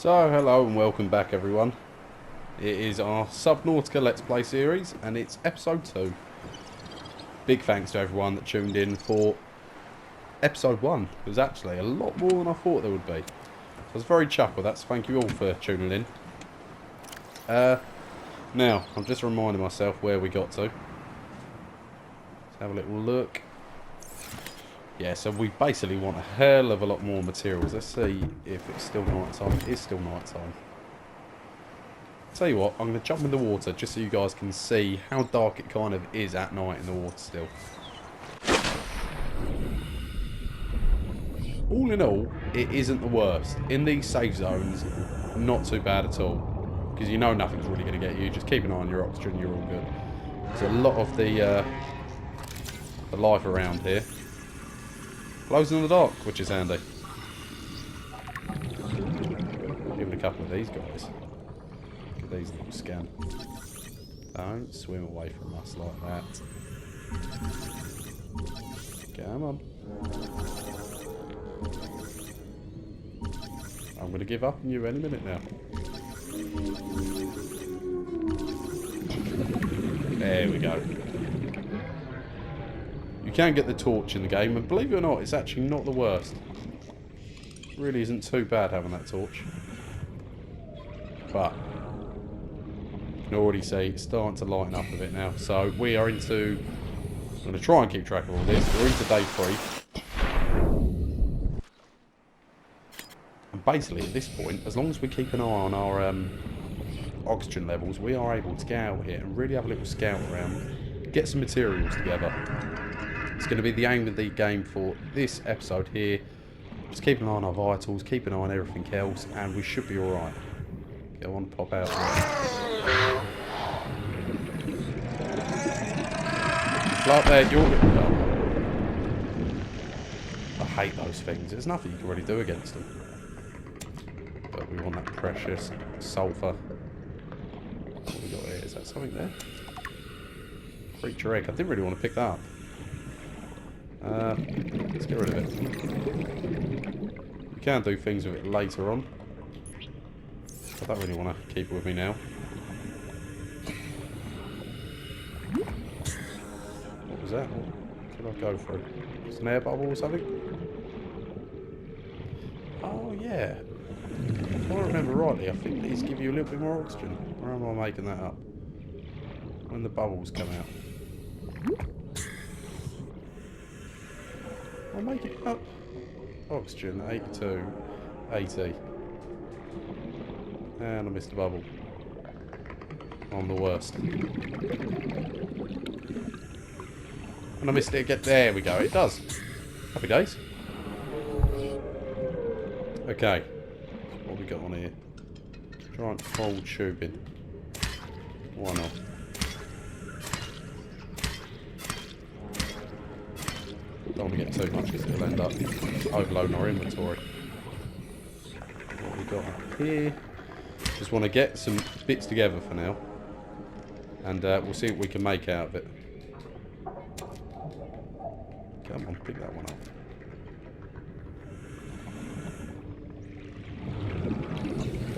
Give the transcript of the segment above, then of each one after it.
So, hello and welcome back everyone. It is our Subnautica Let's Play series and it's episode 2. Big thanks to everyone that tuned in for episode 1. It was actually a lot more than I thought there would be. I was very chuffed with that, so thank you all for tuning in. Now, I'm just reminding myself where we got to. Let's have a little look. Yeah, so we basically want a hell of a lot more materials. Let's see if it's still night time. It is still night time. Tell you what, I'm going to jump in the water just so you guys can see how dark it kind of is at night in the water still. All in all, it isn't the worst. In these safe zones, not too bad at all. Because you know nothing's really going to get you. Just keep an eye on your oxygen, you're all good. There's a lot of the life around here. Glows in the dark, which is handy. Even a couple of these guys. Look at these little scan. Don't swim away from us like that. Come on. I'm going to give up on you any minute now. There we go. You can get the torch in the game, and believe it or not, it's actually not the worst. It really isn't too bad having that torch. But you can already see it's starting to lighten up a bit now. So we are into... I'm going to try and keep track of all this. We're into day 3. And basically at this point, as long as we keep an eye on our oxygen levels, we are able to get out here and really have a little scout around, get some materials together. It's going to be the aim of the game for this episode here. Just keep an eye on our vitals, keep an eye on everything else, and we should be alright. Go on, pop out. Like there, you're good. I hate those things. There's nothing you can really do against them. But we want that precious sulphur. What have we got here? Is that something there? Creature egg. I didn't really want to pick that up. Let's get rid of it. You can do things with it later on. I don't really want to keep it with me now. What was that? What could I go through? It's an air bubble or something? Oh yeah. If I remember rightly, I think these give you a little bit more oxygen. Or am I making that up? When the bubbles come out. I'll make it up. Oxygen, 82, 80. And I missed a bubble. I'm the worst. And I missed it again. There we go, it does. Happy days. Okay. What have we got on here? Giant cold tubing. Why not? Don't want to get too much because it'll end up overloading our inventory. What have we got up here? Just want to get some bits together for now. And we'll see what we can make out of it. Come on, pick that one up.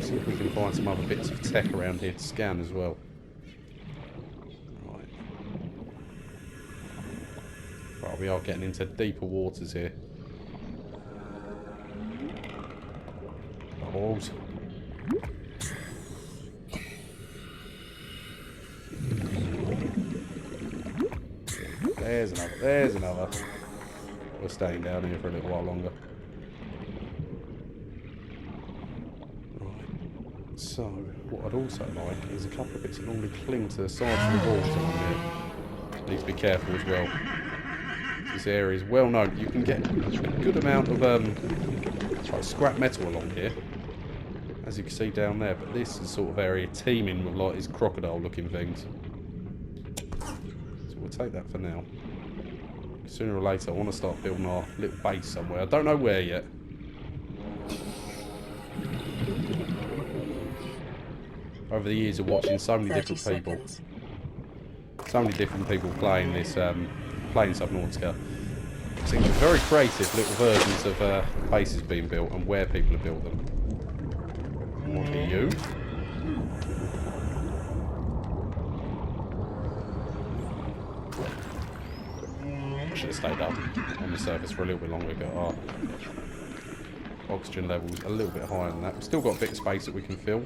See if we can find some other bits of tech around here to scan as well. Right, we are getting into deeper waters here. Bubbles. There's another. There's another. We're staying down here for a little while longer. Right. So, what I'd also like is a couple of bits that normally cling to the sides of the walls along here. Need to be careful as well. This area is well known. You can get a good amount of like scrap metal along here, as you can see down there. But this is the sort of area teeming with like these crocodile-looking things. So we'll take that for now. Sooner or later, I want to start building our little base somewhere. I don't know where yet. Over the years of watching so many different people, playing this, playing Subnautica, I've seen very creative little versions of bases being built and where people have built them. What are you? I should have stayed up on the surface for a little bit longer. Got our oxygen levels a little bit higher than that. We've still got a bit of space that we can fill.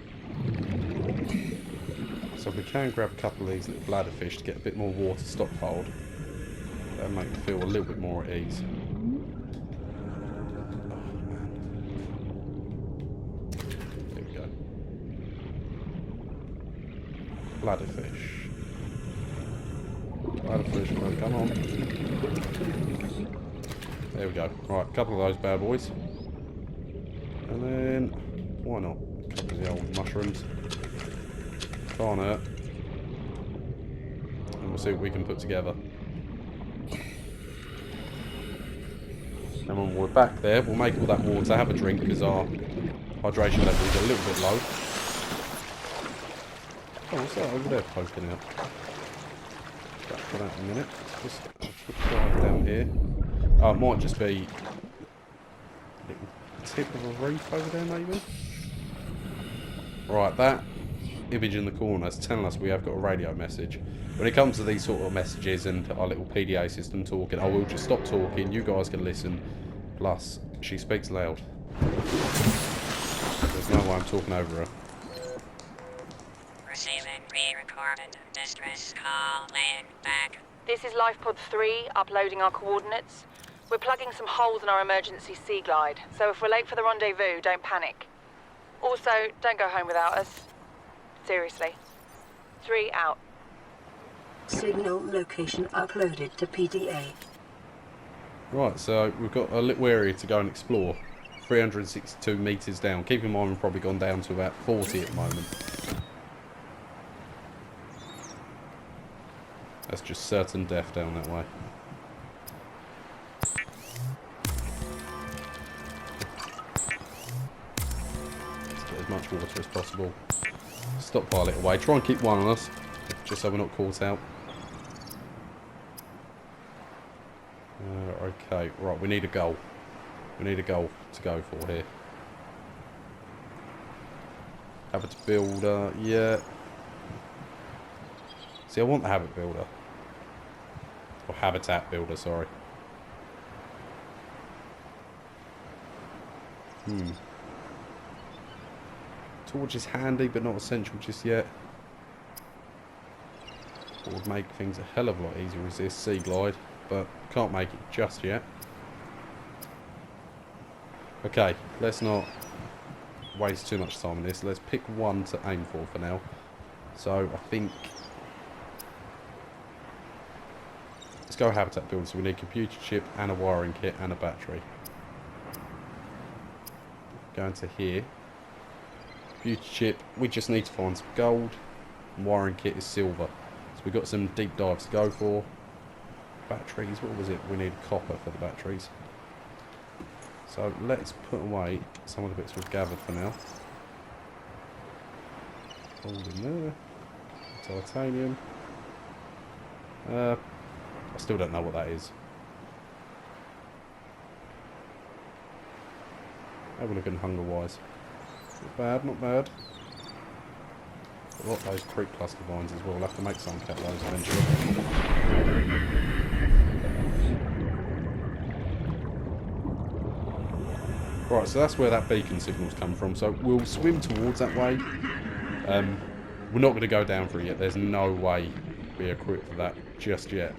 So we can grab a couple of these little bladderfish to get a bit more water stockpiled. That'll make me feel a little bit more at ease. Oh man. There we go. Bladderfish. Bladderfish, come on. There we go. Right, a couple of those bad boys. And then, why not? A couple of the old mushrooms. Can't hurt. And we'll see what we can put together. And when we're back there, we'll make all that water, have a drink, because our hydration level is a little bit low. Oh, what's that over there poking out? Back for that in a minute. Just a quick dive down here. Oh, it might just be a little tip of a reef over there, maybe? Right, that image in the corner is telling us we have got a radio message. When it comes to these sort of messages and our little PDA system talking, I will just stop talking, you guys can listen. Plus, she speaks loud. There's no way I'm talking over her. Receiving pre-recorded distress call, laying back. This is LifePod 3, uploading our coordinates. We're plugging some holes in our emergency sea glide, so if we're late for the rendezvous, don't panic. Also, don't go home without us. Seriously. 3 out. Signal location uploaded to PDA. Right, so we've got a little area to go and explore. 362 metres down. Keep in mind we've probably gone down to about 40 at the moment. That's just certain death down that way. Let's get as much water as possible. Stockpile it away. Try and keep one on us, just so we're not caught out. Okay, right, we need a goal. We need a goal to go for here. Habit builder, yeah. See, I want the habit builder. Or habitat builder, sorry. Torch is handy, but not essential just yet. What would make things a hell of a lot easier is this sea glide, but can't make it just yet. Okay, let's not waste too much time on this. Let's pick one to aim for now. So I think let's go habitat build. So we need a computer chip and a wiring kit and a battery. Going to here. Computer chip, we just need to find some gold. And wiring kit is silver. So we've got some deep dives to go for. Batteries, what was it? We need copper for the batteries. So let's put away some of the bits we've gathered for now. Hold in there. Titanium. I still don't know what that is. How are we looking hunger wise? Not bad, not bad. A lot of those creep cluster vines as well. We'll have to make some cut those eventually. Right, so that's where that beacon signal's come from. So we'll swim towards that way. We're not going to go down for it yet. There's no way we're equipped for that just yet.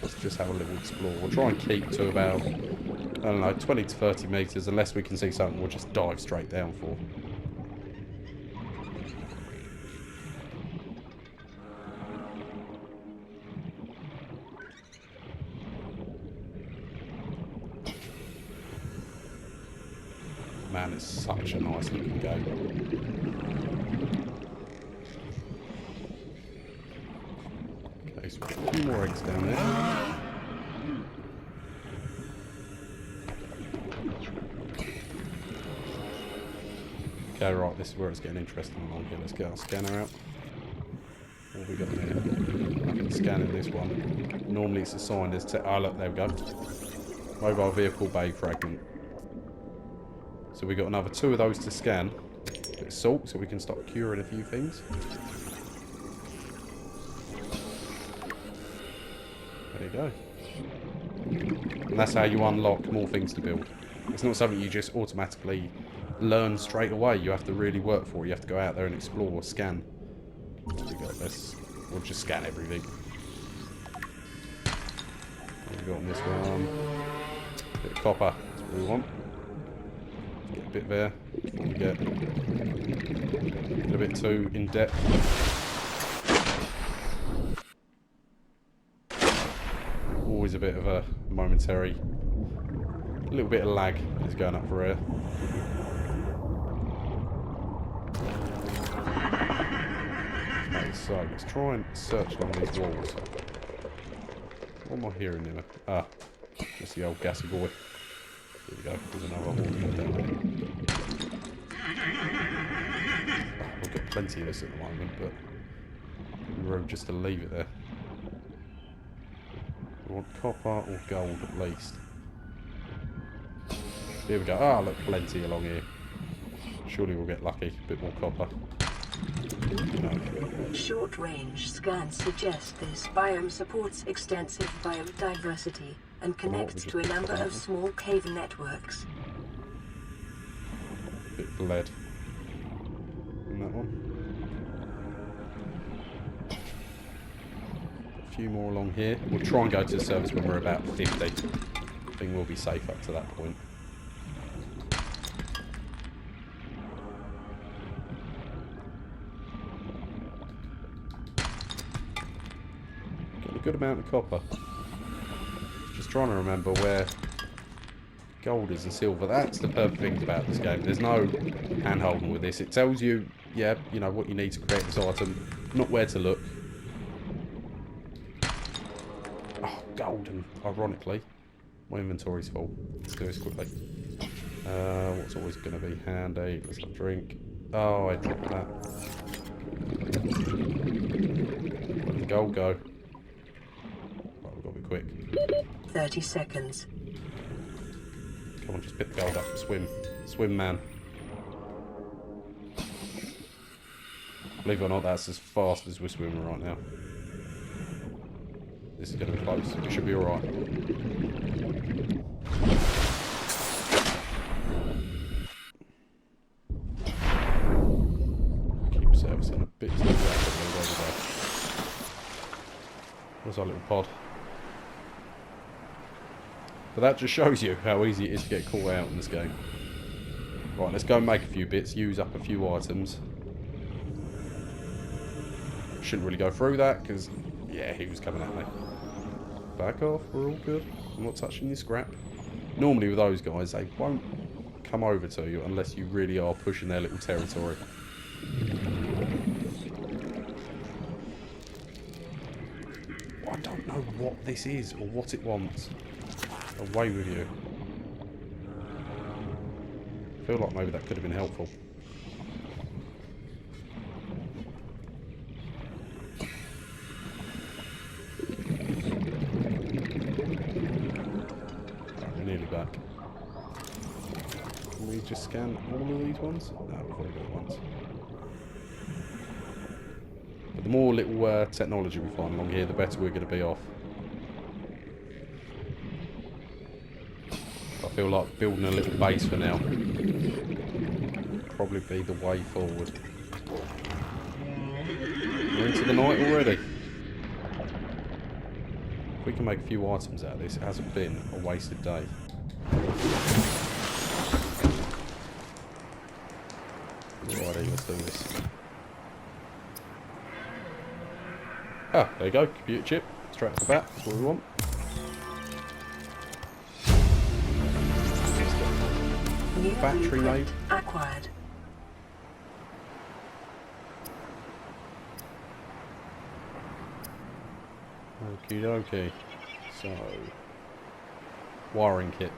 Let's just have a little explore. We'll try and keep to about, I don't know, 20 to 30 metres. Unless we can see something, we'll just dive straight down for. Man, it's such a nice looking game. Okay, so we've got a few more eggs down there. Okay, right, this is where it's getting interesting along here. Let's get our scanner out. What have we got there? Nothing scanning this one. Normally it's assigned as... oh, look, there we go. Mobile vehicle bay fragment. So we've got another 2 of those to scan. A bit of salt so we can start curing a few things. There you go. And that's how you unlock more things to build. It's not something you just automatically learn straight away. You have to really work for it. You have to go out there and explore, scan. There we go. We'll just scan everything. What have we got on this one? Bit of copper. That's what we want. Get a bit there before we get a bit too in depth. Always a bit of a momentary, a little bit of lag is going up for air. Okay, so let's try and search along these walls. What am I hearing in it? Ah, just the old gassy boy. There we go. There's another horde down there. Oh, we've got plenty of this at the moment, but it'd be rude just to leave it there. We want copper or gold at least. Here we go. Ah, look, plenty along here. Surely we'll get lucky. A bit more copper. No. Short-range scans suggest this biome supports extensive biodiversity and connects to a number of small cave networks. Bit of lead in that one. A few more along here. We'll try and go to the surface when we're about 50. I think we'll be safe up to that point. Got a good amount of copper. Just trying to remember where gold is and silver. That's the perfect thing about this game. There's no hand-holding with this. It tells you, yeah, you know, what you need to create this item, not where to look. Oh, golden. Ironically, my inventory's full. Let's do this quickly. What's always going to be handy? Let's have a drink. Oh, I dropped that. Where did the gold go? Right, we've got to be quick. 30 seconds. Come on, just pick the gold up. Swim. Swim, man. Believe it or not, that's as fast as we're swimming right now. This is going to be close. It should be alright. Keep servicing a bit too rapidly over there. Where's our little pod? But that just shows you how easy it is to get caught out in this game. Right, let's go and make a few bits, use up a few items. Shouldn't really go through that, because, yeah, he was coming at me. Back off, we're all good. I'm not touching your scrap. Normally with those guys, they won't come over to you unless you really are pushing their little territory. I don't know what this is, or what it wants. Away with you. I feel like maybe that could have been helpful. Right, we're nearly back. Can we just scan all of these ones? No, we've already got once. But the more little technology we find along here, the better we're going to be off. I feel like building a little base for now. Probably be the way forward. We're into the night already. If we can make a few items out of this, it hasn't been a wasted day. Alrighty, let's do this. Ah, there you go, computer chip. Straight off the bat, that's what we want. New Battery blueprint made. acquired. Okie dokie. So, wiring kit.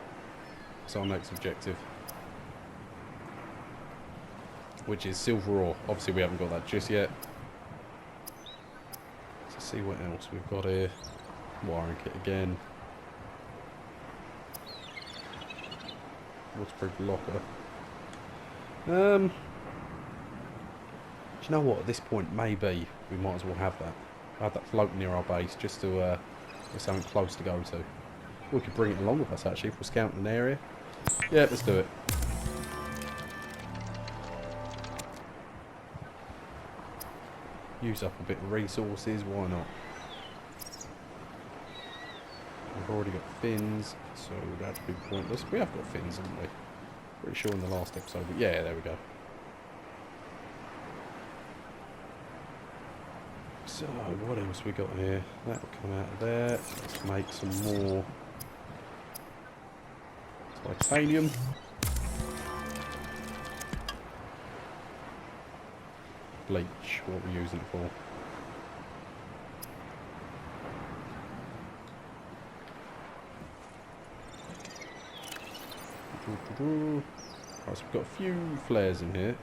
That's our next objective. Which is silver ore. Obviously we haven't got that just yet. Let's see what else we've got here. Wiring kit again. Waterproof locker. Do you know what? At this point, maybe we might as well have that. Have that floating near our base just to there's something close to go to. We could bring it along with us actually if we're scouting an area. Yeah, let's do it. Use up a bit of resources, why not? We've already got fins, so that'd be pointless. We have got fins, haven't we? Pretty sure in the last episode, but yeah, there we go. So, what else we got here? That'll come out of there. Let's make some more titanium. Bleach, what we're using it for. Right, so we've got a few flares in here.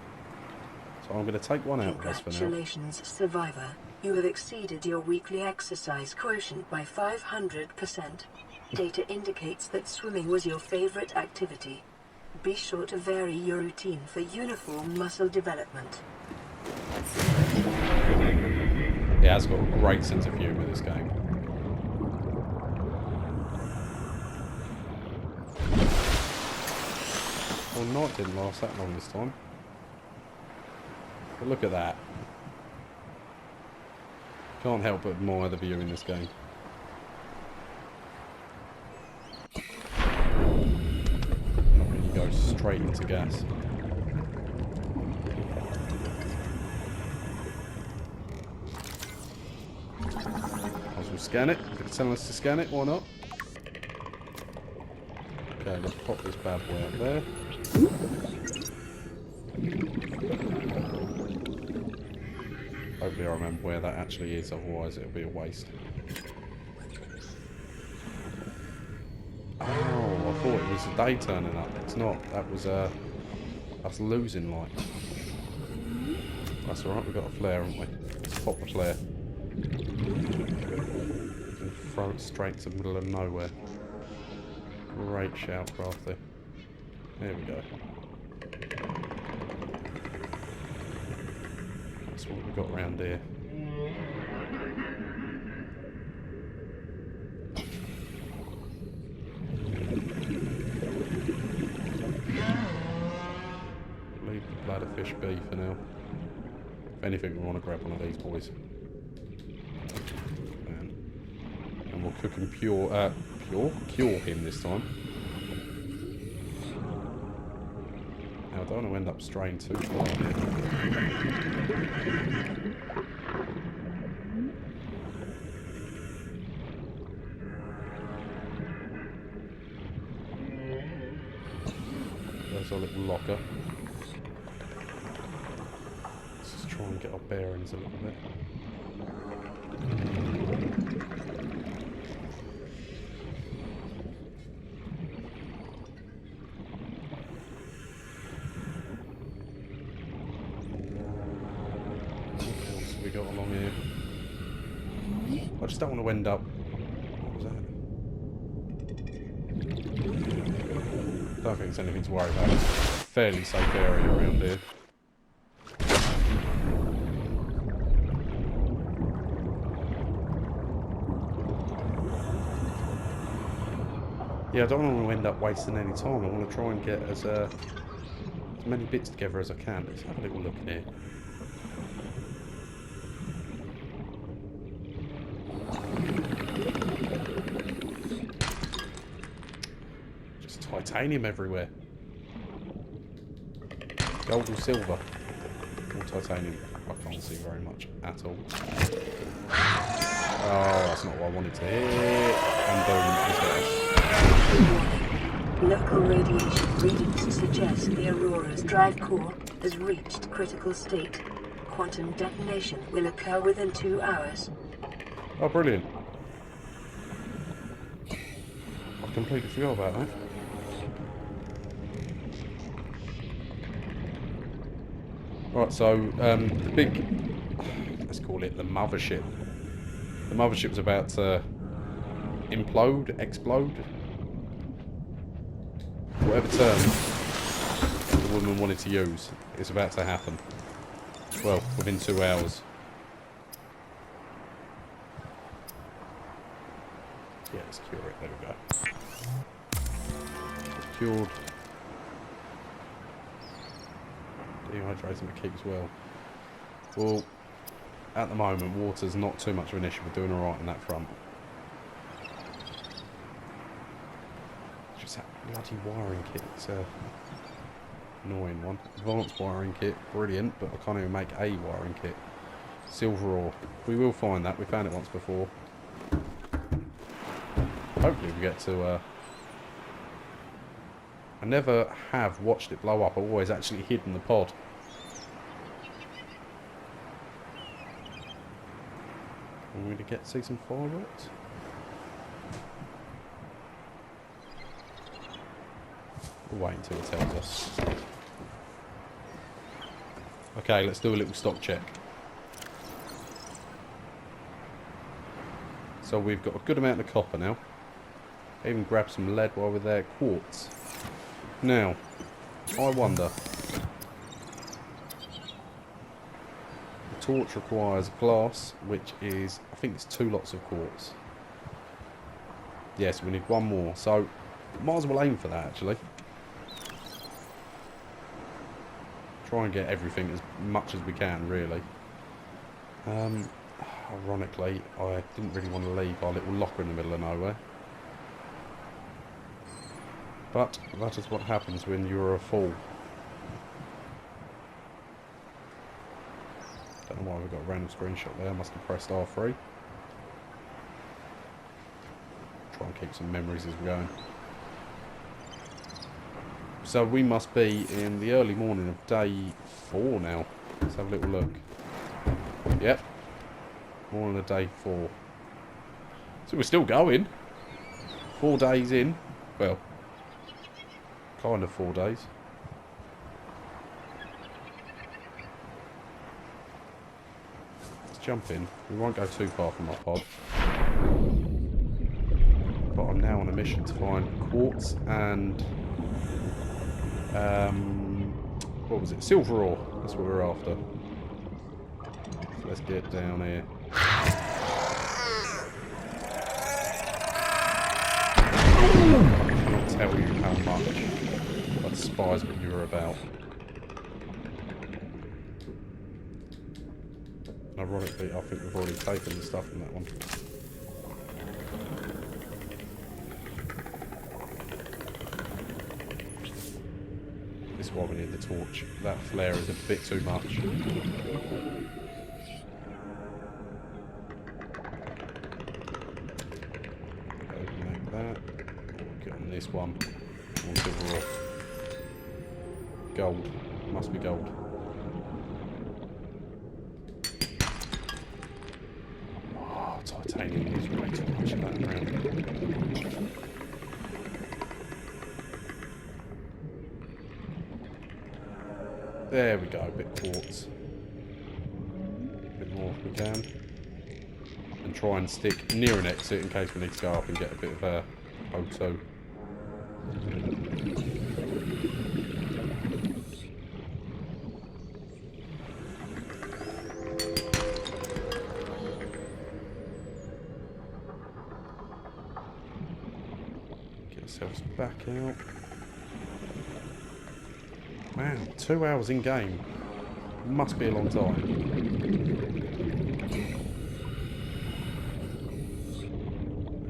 So I'm going to take one out of us for now. Congratulations, survivor. You have exceeded your weekly exercise quotient by 500%. Data indicates that swimming was your favorite activity. Be sure to vary your routine for uniform muscle development. It has got a great sense of humour, this game. Well, night didn't last that long this time. But look at that. Can't help but admire the view in this game. Not when you go straight into gas. Might as well scan it. If it's telling us to scan it, why not? Okay, let's pop this bad boy out there. Hopefully I remember where that actually is, otherwise it'll be a waste. Oh, I thought it was the day turning up. It's not. That was us losing light. That's alright, we've got a flare, haven't we? Let's pop the flare. And throw it straight to the middle of nowhere. Great shout, Crafty. There we go. That's what we've got around here. Leave the bladderfish be for now. If anything, we want to grab one of these boys. And we'll cook and cure him this time. Now I don't want to end up straying too far. There's our little locker. Let's just try and get our bearings a little bit. We got along here. I just don't want to end up. What was that? Don't think it's anything to worry about. It's a fairly safe area around here. Yeah, I don't want to end up wasting any time. I want to try and get as many bits together as I can. Let's have a little look in here. Titanium everywhere. Gold or silver. Or titanium. I can't see very much at all. Oh, that's not what I wanted to hear. And boom, Local radiation readings suggest the Aurora's drive core has reached critical state. Quantum detonation will occur within 2 hours. oh, brilliant. I completely forgot about that. Right, so the big, let's call it the mothership. The mothership's about to explode, whatever term the woman wanted to use. It's about to happen. Well, within 2 hours. Yeah, let's cure it. There we go. Cured. Dehydrating but keeps well. Well, at the moment, water's not too much of an issue. We're doing alright on that front. Just that bloody wiring kit. It's a annoying one. Advanced wiring kit, brilliant, but I can't even make a wiring kit. Silver ore. We will find that. We found it once before. Hopefully we get to... I never have watched it blow up. I've always actually hidden the pod. Want me to see some fireworks? We'll wait until it tells us. Okay, let's do a little stock check. So we've got a good amount of copper now. Even grab some lead while we're there. Quartz. Now, I wonder. The torch requires glass, which is, I think it's 2 lots of quartz. Yes, we need 1 more. So, might as well aim for that actually. Try and get everything as much as we can, really. Ironically, I didn't really want to leave our little locker in the middle of nowhere. But that is what happens when you're a fool. Don't know why we've got a random screenshot there. Must have pressed R3. Try and keep some memories as we're going. So we must be in the early morning of day 4 now. Let's have a little look. Yep. Morning of day 4. So we're still going. 4 days in. Well, kind of 4 days. Let's jump in. We won't go too far from our pod. But I'm now on a mission to find quartz and... what was it? Silver ore. That's what we're after. So let's get down here. I cannot tell you how much I despise what you were about. Ironically, I think we've already taken the stuff from that one. This is why we need the torch. That flare is a bit too much. Open that. Get on this one. One silver ore. Gold. Must be gold. Oh, titanium is way too much of that around. There we go, a bit of quartz. A bit more if we can. And try and stick near an exit in case we need to go up and get a bit of O2. Get ourselves back out. Man, 2 hours in game. Must be a long time.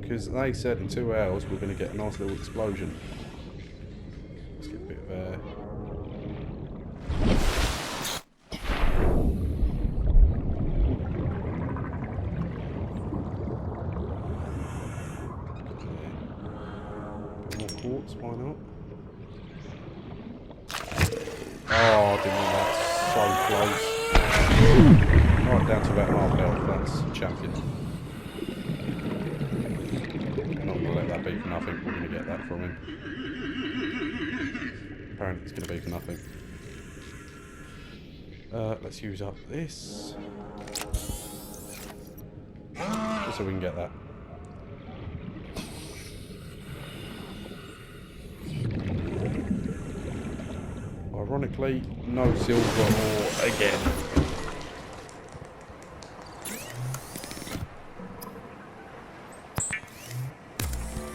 Because they said in 2 hours we're going to get a nice little explosion. Let's get a bit of air. Bit more quartz, why not? Oh, I didn't want that. So close. Right down to about half health. That's champion. I'm not going to let that be for nothing. We're going to get that from him. Apparently it's going to be for nothing. Let's use up this. Just so we can get that. Ironically, no silver ore again.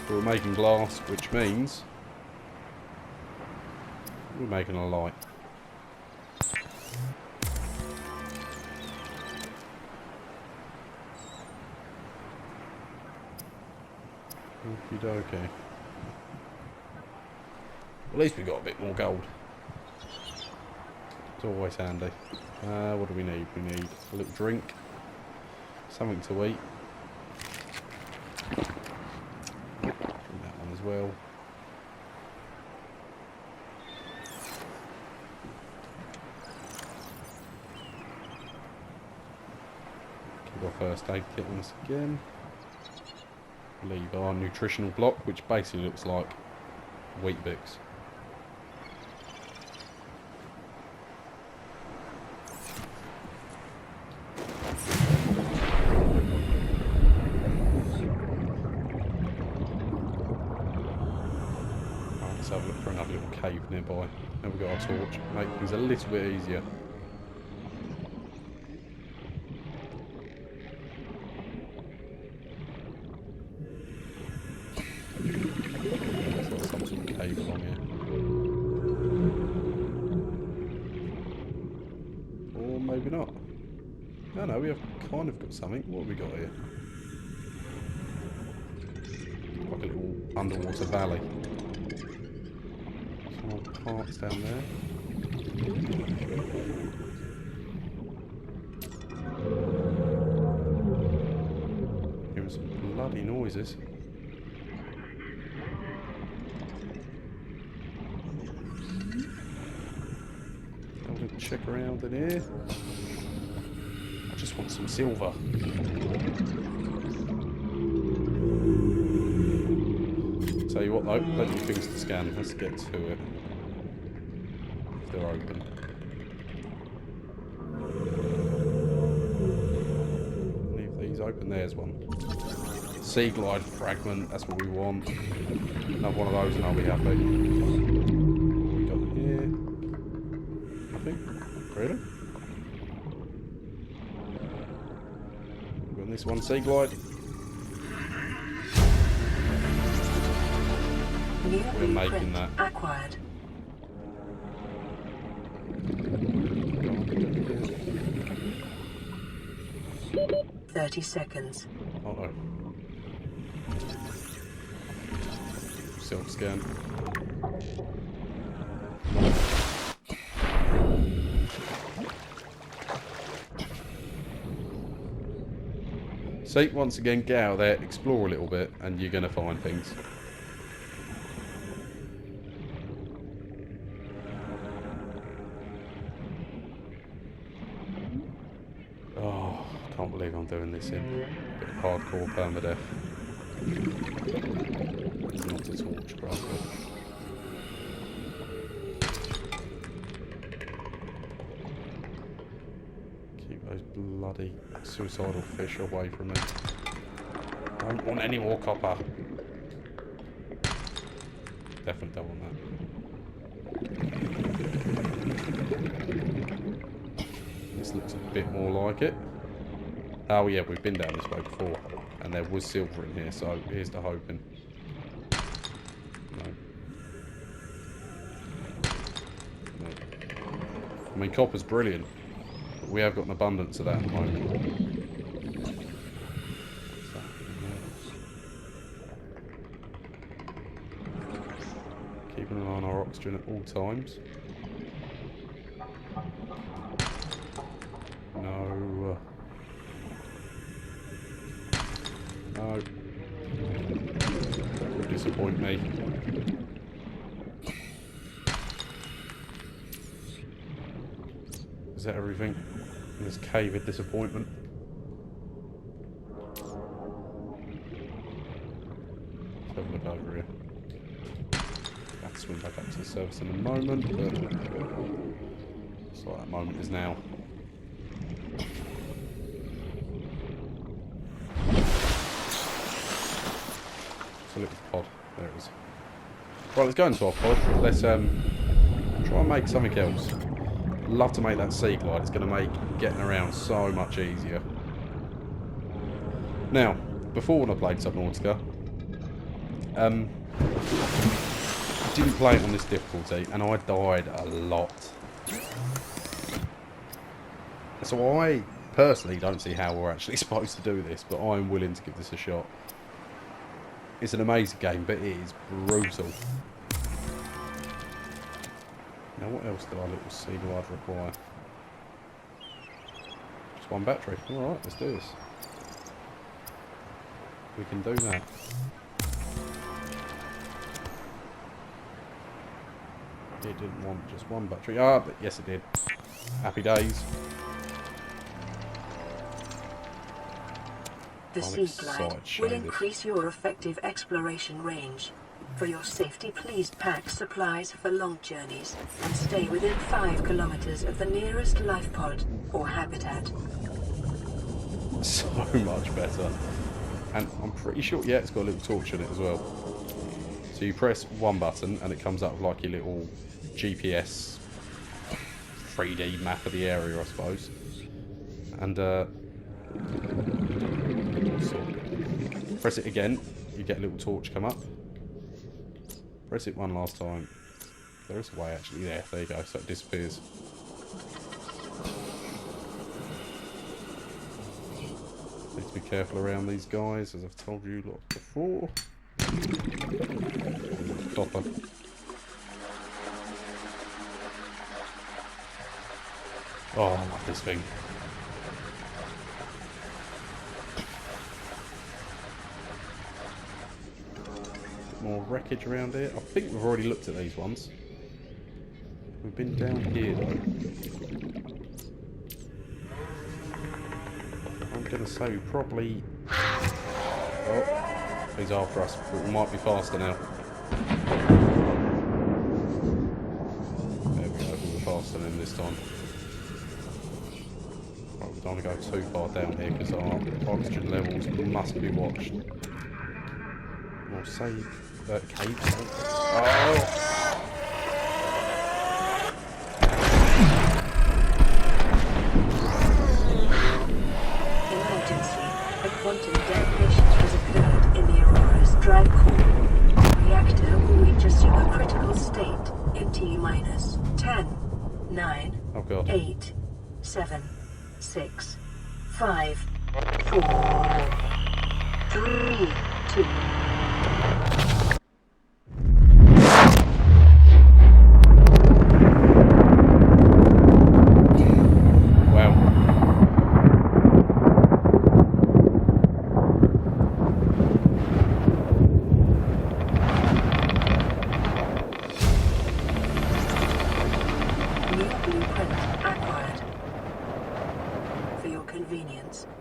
We're making glass, which means we're making a light. Okie dokie. At least we got a bit more gold. It's always handy. What do we need? We need a little drink, something to eat. That one as well. Keep our first aid kit once again. Leave our nutritional block, which basically looks like wheat bix. Let's have a look for another little cave nearby. Now we've got our torch. Make things a little bit easier. Some sort of cave along here. Or maybe not. No, we have kind of got something. What have we got here? Like a little underwater valley. Some more parts down there. Hearing some bloody noises. Check around in here. I just want some silver. Tell you what though, plenty of things to scan. Let's get to it. If they're open. Leave these open. There's one. Sea glide fragment. That's what we want. Another one of those and I'll be happy. What we got here? Nothing. Really? We're on this one, sea glide. We're making that. Acquired. – 30 seconds. Uh-oh. Self-scan. See, once again, get out there, explore a little bit, and you're going to find things. Oh, I can't believe I'm doing this in a bit of hardcore permadeath. Not a torch, brother. Keep those bloody suicidal fish away from me. Don't want any more copper. Definitely don't want that. This looks a bit more like it. Oh yeah, we've been down this way before. And there was silver in here, so here's the hoping. No. No. I mean, copper's brilliant. But we have got an abundance of that at the moment. Keeping an eye on our oxygen at all times. No. No. You'll disappoint me. Is that everything in this cave of disappointment? Let's have a look over here. I'll have to swim back up to the surface in a moment, but it's like that moment is now. It's a little pod. There it is. Right, let's go into our pod. Let's try try and make something else. I'd love to make that sea glide. It's going to make getting around so much easier. Now, before when I played Subnautica, I didn't play it on this difficulty, and I died a lot. So I personally don't see how we're actually supposed to do this, but I'm willing to give this a shot. It's an amazing game, but it is brutal. Now, what else did our little sea glide require? Just one battery. Alright, let's do this. We can do that. It didn't want just one battery. Ah, but yes it did. Happy days. The sea glide will increase your effective exploration range. For your safety, please pack supplies for long journeys and stay within 5 kilometers of the nearest life pod or habitat. So much better. And I'm pretty sure, yeah, it's got a little torch in it as well. So you press one button and it comes up with like your little GPS 3D map of the area, I suppose. And press it again, you get a little torch come up. Press it one last time. There is a way actually there. There you go, so it disappears. Need to be careful around these guys, as I've told you lot before. Copper. Oh, I love this thing. Bit more wreckage around here. I think we've already looked at these ones. We've been down here though. I'm gonna say we probably... Oh, he's after us, but we might be faster now. There we go, we were faster than him this time. Right, we don't want to go too far down here because our oxygen levels must be watched. We'll save caves. Oh! Quantum detonations has occurred in the Aurora's drive core. The reactor will reach a supercritical state in T-minus 10, 9, Oh god. 8, 7, 6, 5, 4, 3, 2.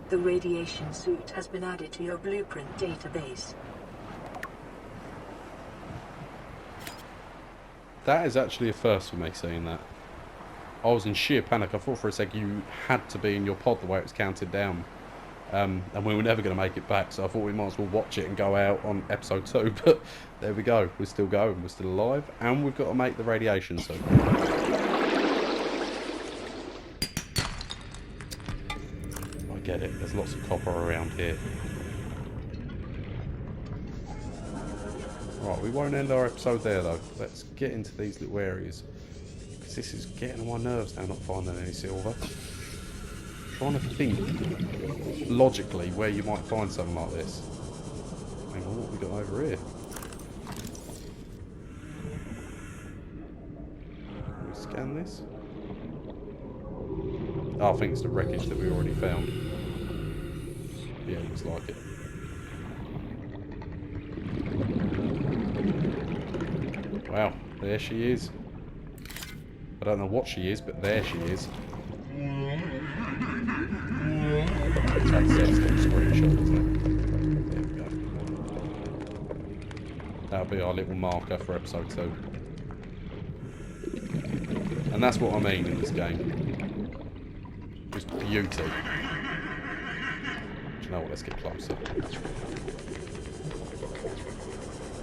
The radiation suit has been added to your blueprint database. That is actually a first for me, seeing that. I was in sheer panic. I thought for a second you had to be in your pod the way it was counted down. And we were never going to make it back, so I thought we might as well watch it and go out on episode 2. But there we go. We're still going. We're still alive. And we've got to make the radiation suit. Get it, there's lots of copper around here. Right, we won't end our episode there though. Let's get into these little areas, because this is getting on my nerves now, not finding any silver. Trying to think logically where you might find something like this. Hang on, what have we got over here? Can we scan this? Oh, I think it's the wreckage that we already found. Yeah, looks like it. Wow, there she is. I don't know what she is, but there she is. It's that sensitive screenshot, isn't it? There we go. That'll be our little marker for episode 2. And that's what I mean in this game. Just beauty. Do you know what? Let's get closer.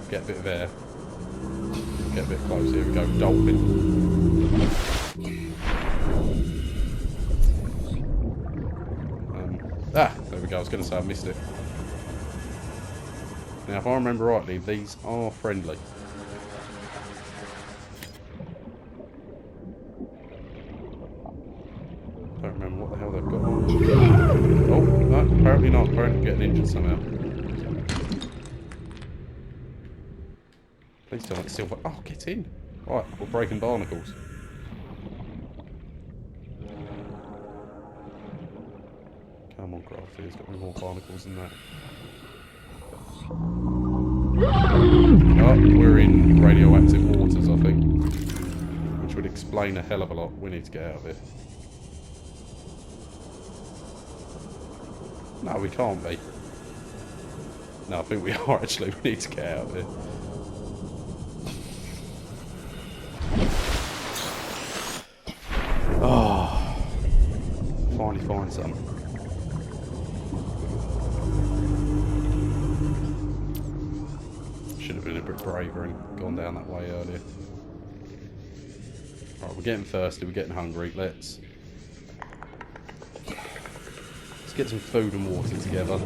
Get a bit of air. Get a bit closer. Here we go. Dolphin. There we go. I was going to say I missed it. Now, if I remember rightly, these are friendly. Don't remember what the hell they've got on. Oh, no, apparently not. Apparently getting injured somehow. Please tell me it's silver. Oh, get in. Right, we're breaking barnacles. Come on, Crafty. There's got to be more barnacles than that. Oh, we're in radioactive waters, I think. Which would explain a hell of a lot. We need to get out of here. No, we can't be. No, I think we are actually. We need to get out of here. Oh, finally find some. Should have been a bit braver and gone down that way earlier. Right, we're getting thirsty, we're getting hungry. Let's get some food and water together.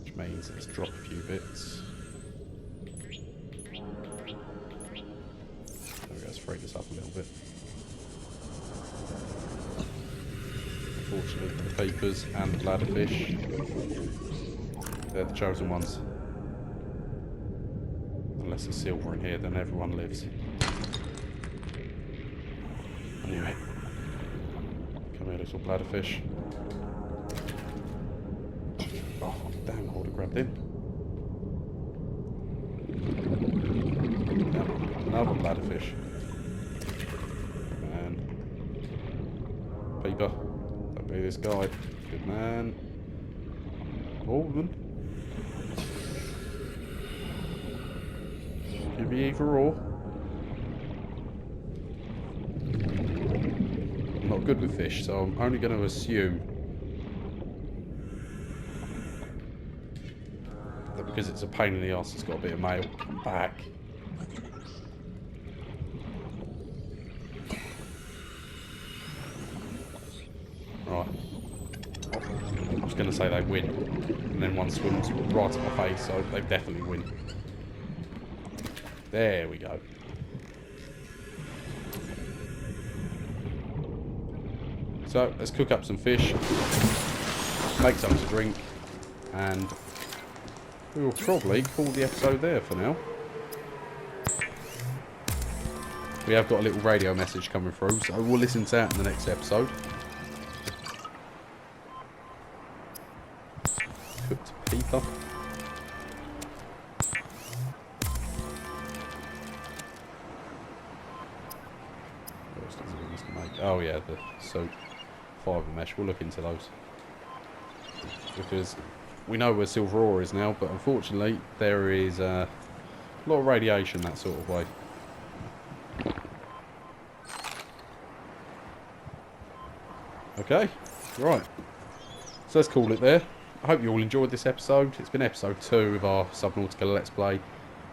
Which means let's drop a few bits. There we go, let's free this up a little bit. Unfortunately for the peepers and the bladderfish, they're the chosen ones. Unless there's silver in here, then everyone lives. I knew it. Come here, little bladderfish. Oh, damn, I would have grabbed him. Another bladderfish. And peeper. Don't be this guy. Good man. Holden. Give me either or. I'm not good with fish, so I'm only going to assume that because it's a pain in the arse, it's got a bit of mail. Come back. Right. I was going to say they win, and then one swims right at my face, so they definitely win. There we go. So let's cook up some fish, make some to drink, and we will probably call the episode there for now. We have got a little radio message coming through, so we'll listen to that in the next episode. Cooked peeper. Oh yeah, the soap fibre mesh. We'll look into those because we know where silver ore is now, but unfortunately there is a lot of radiation that sort of way. Okay, right. So let's call it there. I hope you all enjoyed this episode. It's been episode 2 of our Subnautica Let's Play.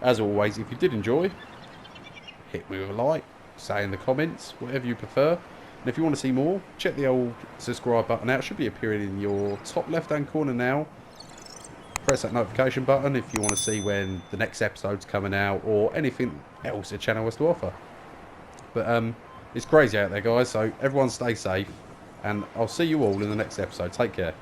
As always, if you did enjoy, hit me with a like, say in the comments, whatever you prefer. And if you want to see more, check the old subscribe button out. It should be appearing in your top left hand corner now. Press that notification button if you want to see when the next episode's coming out or anything else the channel has to offer. But it's crazy out there, guys, so everyone stay safe, and I'll see you all in the next episode. Take care.